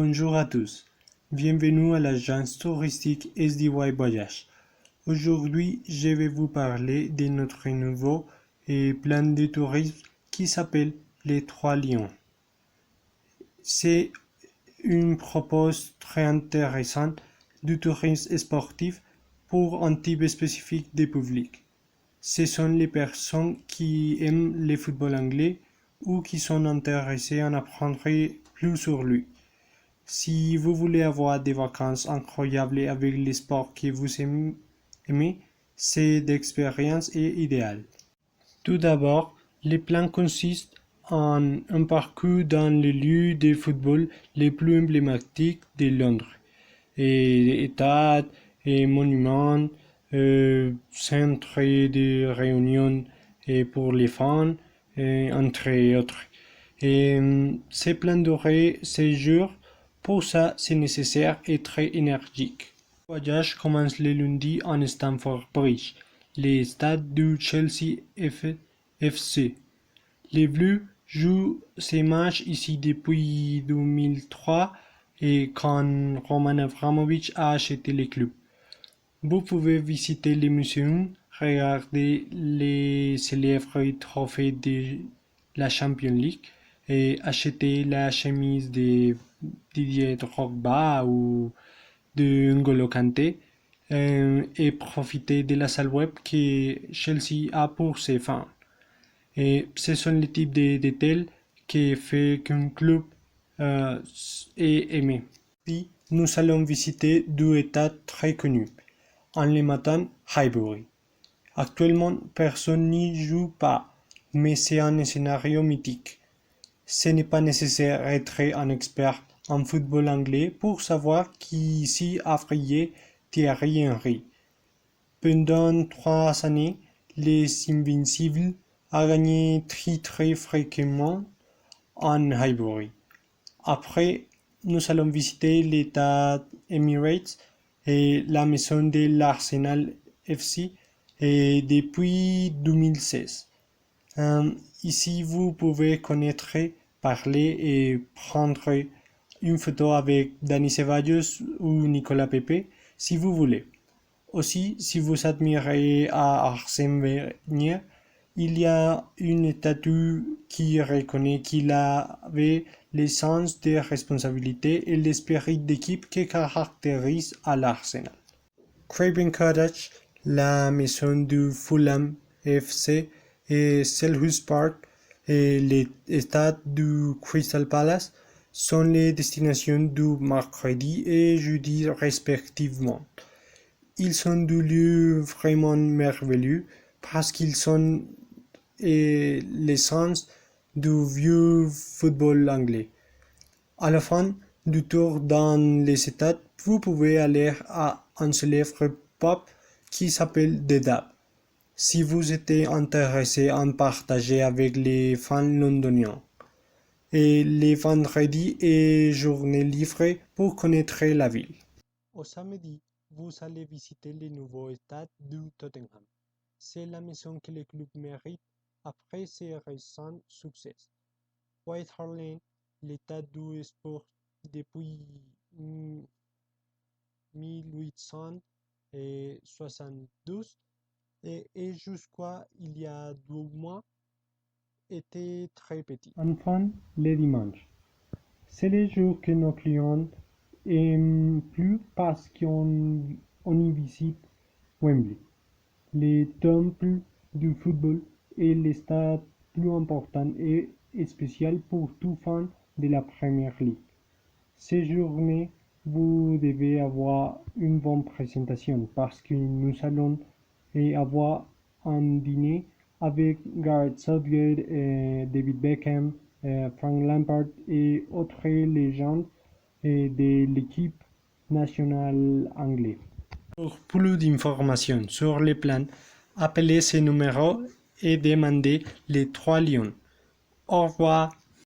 Bonjour à tous, bienvenue à l'agence touristique SDY Voyage. Aujourd'hui, je vais vous parler de notre nouveau plan de tourisme qui s'appelle les Trois Lions. C'est une proposition très intéressante du tourisme sportif pour un type spécifique de public. Ce sont les personnes qui aiment le football anglais ou qui sont intéressées à en apprendre plus sur lui. Si vous voulez avoir des vacances incroyables avec les sports que vous aimez, cette expérience est idéale. Tout d'abord, le plan consiste en un parcours dans les lieux de football les plus emblématiques de Londres, et stades et monuments, centres de réunion pour les fans, entre autres. Ces plans durent 6 jours. Pour ça, c'est nécessaire et très énergique. Le voyage commence le lundi en Stamford Bridge, le stade du Chelsea FC. Les Bleus jouent ces matchs ici depuis 2003 et quand Roman Abramovich a acheté le club. Vous pouvez visiter les muséums, regarder les célèbres trophées de la Champions League et acheter la chemise de Didier Drogba ou de N'Golo Kanté et profiter de la salle web que Chelsea a pour ses fans. Et ce sont les types de détails qui font qu'un club est aimé. Puis, nous allons visiter deux stades très connus. En le matin, Highbury. Actuellement, personne n'y joue pas, mais c'est un scénario mythique. Ce n'est pas nécessaire d'être un expert en football anglais pour savoir qu'ici a brillé Thierry Henry. Pendant 3 années, les Invincibles a gagné très fréquemment en Highbury. Après, nous allons visiter l'Etihad Emirates et la maison de l'Arsenal FC depuis 2016. Ici, vous pouvez connaître, parler et prendre une photo avec Dani Ceballos ou Nicolas Pepe si vous voulez. Aussi, si vous admirez à Arsène Wenger, il y a une statue qui reconnaît qu'il avait le sens de responsabilité et l'esprit d'équipe qui caractérise à l'Arsenal. Craven Cottage, la maison du Fulham FC et Selhurst Park et le stade du Crystal Palace sont les destinations du mercredi et jeudi respectivement. Ils sont des lieux vraiment merveilleux parce qu'ils sont l'essence du vieux football anglais. À la fin du tour dans les stades, vous pouvez aller à un célèbre pub qui s'appelle The Dab. Si vous êtes intéressé à en partager avec les fans londoniens. Et les vendredis est journée libre pour connaître la ville. Au samedi, vous allez visiter le nouveau stade du Tottenham. C'est la maison que le club mérite après ses récents succès. White Hart Lane, l'état du sport depuis 1872 et jusqu'à il y a 2 mois était très petit. Enfin, le dimanche. C'est le jour que nos clients aiment plus parce qu'on y visite Wembley, le temple du football et le stade plus important et spécial pour tout fan de la Premier League. Ces journées, vous devez avoir une bonne présentation parce que nous allons avoir un dîner avec Gareth Southgate, David Beckham, Frank Lampard et autres légendes de l'équipe nationale anglaise. Pour plus d'informations sur les plans, appelez ce numéro et demandez les Trois Lions. Au revoir.